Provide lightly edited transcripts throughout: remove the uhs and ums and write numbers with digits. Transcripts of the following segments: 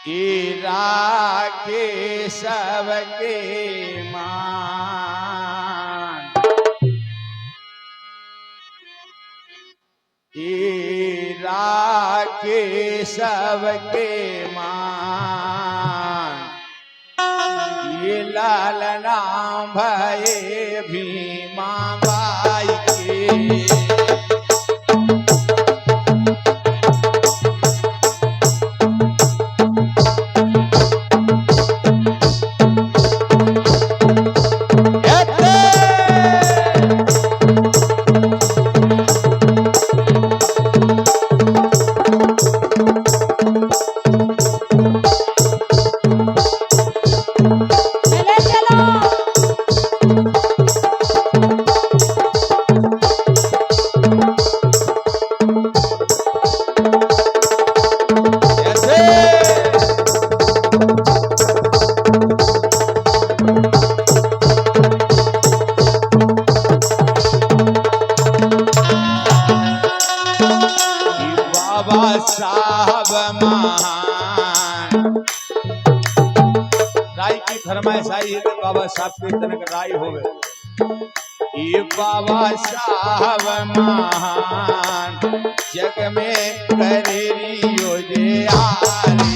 राखे सबके मान, राखे सबके मान। ये लालना भये भीमा बाई के, साहब महान। राय की फरमाइश आई है कि बाबा साहब के तनक राय होवे। ये बाबा साहब महान जग में करेरी योजे आरे,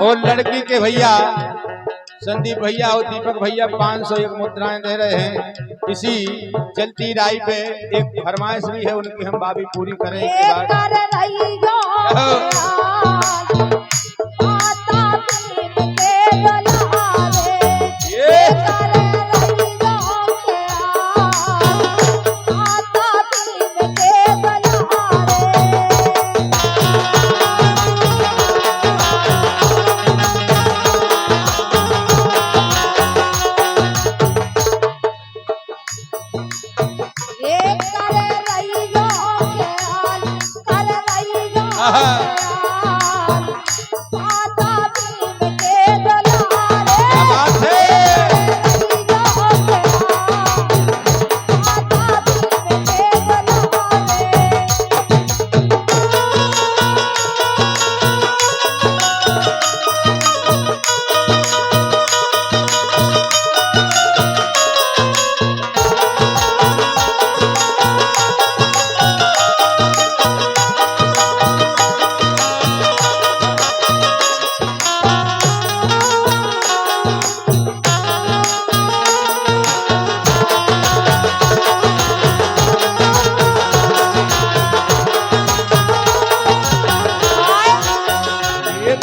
और लड़की के भैया संदीप भैया और दीपक भैया 501 मुद्राएं दे रहे हैं। इसी चलती राय पे एक फरमाइश भी है, उनकी हम बाबी पूरी करेंगे।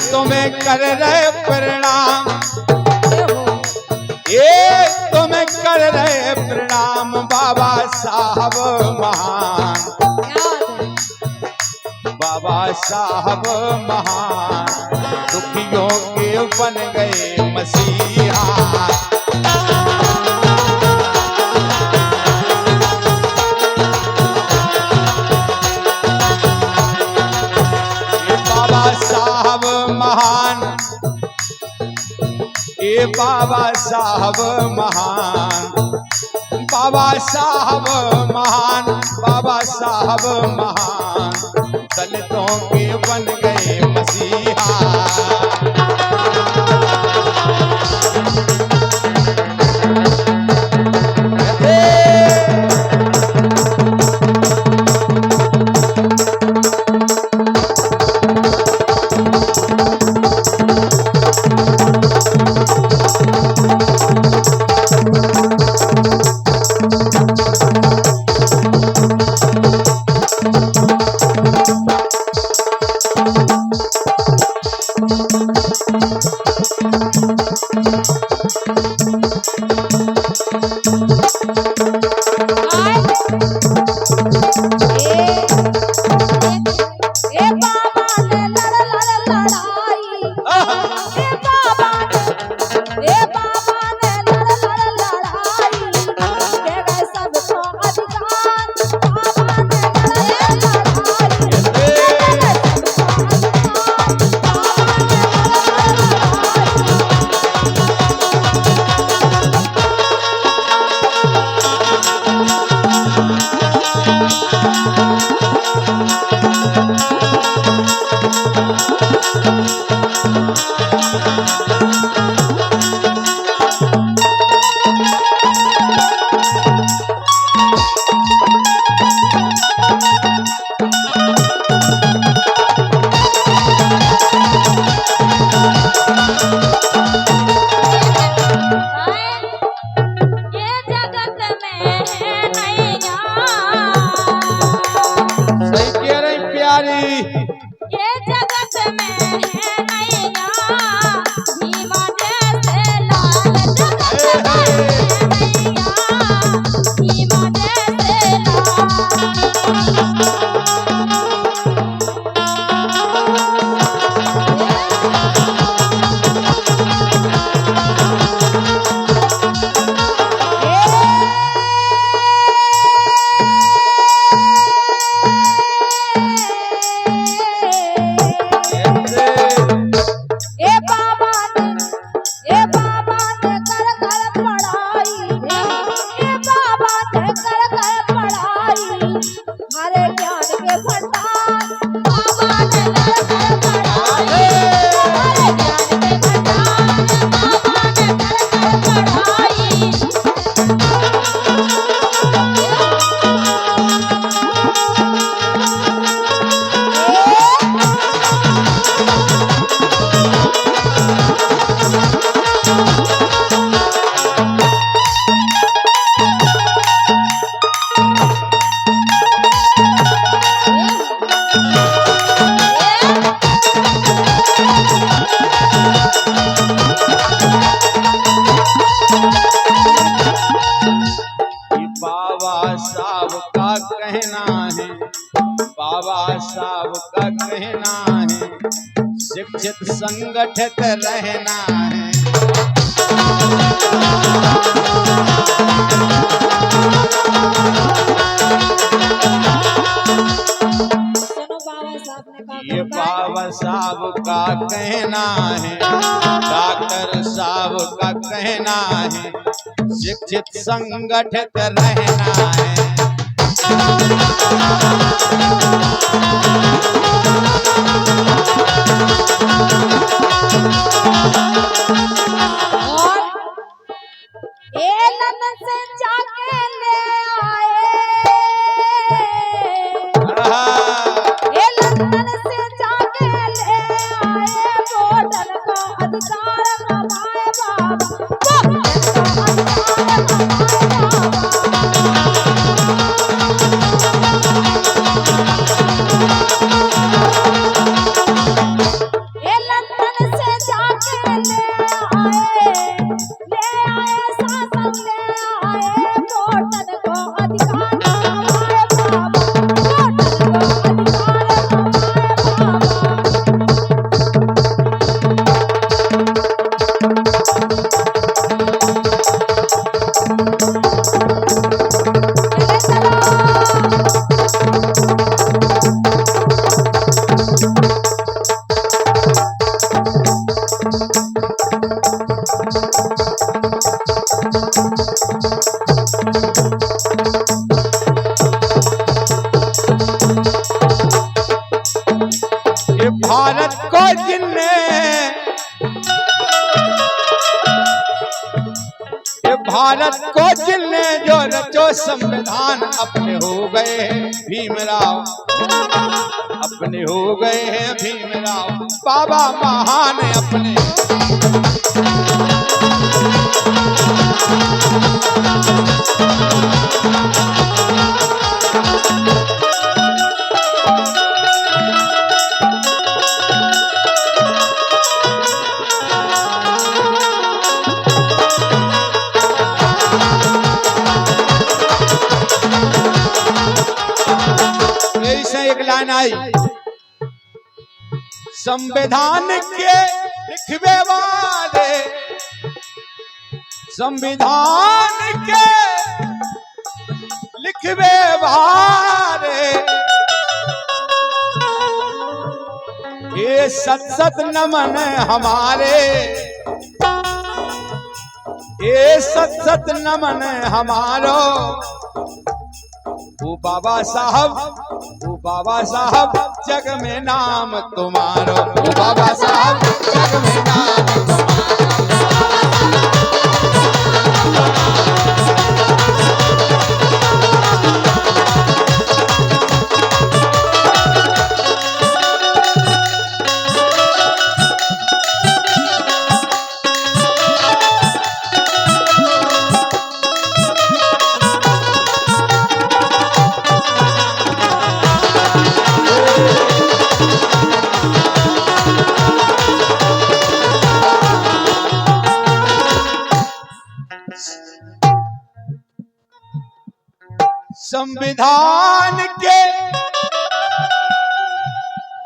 तुम्हें कर रहे प्रणाम, ये तुम्हें कर रहे प्रणाम बाबा साहब महान, बाबा साहब महान दुखियों के बन गए मसीहा। साहब महान, ये बाबा साहब महान, बाबा साहब महान, बाबा साहब महान दलितों के बन गए मसीहा। प्यारी ये जगत में है नैया भीम जैसे लाल, जगत में है नैया भीम जैसे बाबा साहब का कहना है, बाबा साहब का कहना है, शिक्षित संगठित रहना है। ये बाबा साहब का कहना है, डॉक्टर साहब का कहना है, शिक्षित संगठित रहना है। भारत को जिनने, ये भारत को जिनने जो रचो संविधान अपने हो गए हैं भीमराव, अपने हो गए हैं भीमराव। बाबा महान अपने एक लाइन आई, संविधान के लिखवे वाले, संविधान के लिखवे वाले, ये सत सत नमन हमारे, ये सत सत नमन हमारो। वो बाबा साहब जग में नाम तुम्हारो, वो बाबा साहब जग में नाम तुम्हारो। संविधान के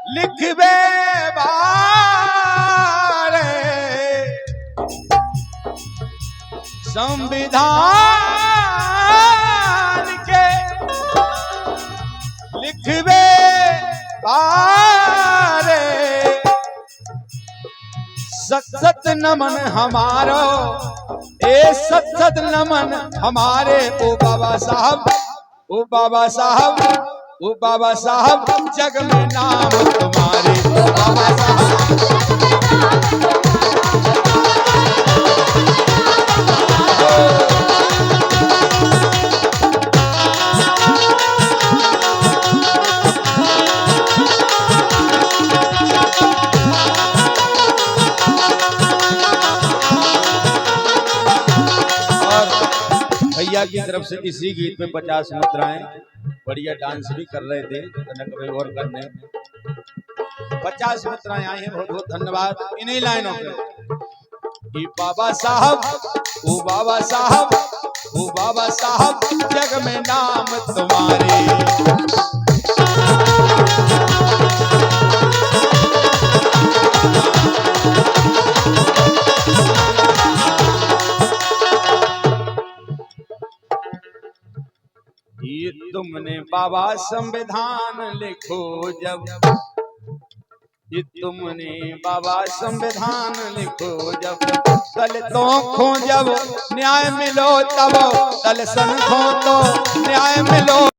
लिखबे बारे, संविधान के लिखबे बारे, सत नमन हमारो, ए सत नमन हमारे ओ बाबा साहब, ओ बाबा साहब, ओ बाबा साहब, जग में नाम तुम्हारे ओ बाबा साहब। भैया की तरफ से इसी गीत में 50 मुद्राएं, बढ़िया डांस भी कर रहे थे, और करने 50 मुद्राएं आई हैं। बहुत बहुत धन्यवाद। इन्हीं लाइनों पे कि बाबा साहब, ओ बाबा साहब, ओ बाबा साहब, जग में नाम तुम्हारे। ये तुमने बाबा संविधान लिखो जब, ये तुमने बाबा संविधान लिखो जब, दलितों को जब न्याय मिलो तब, दलितों को न्याय मिलो।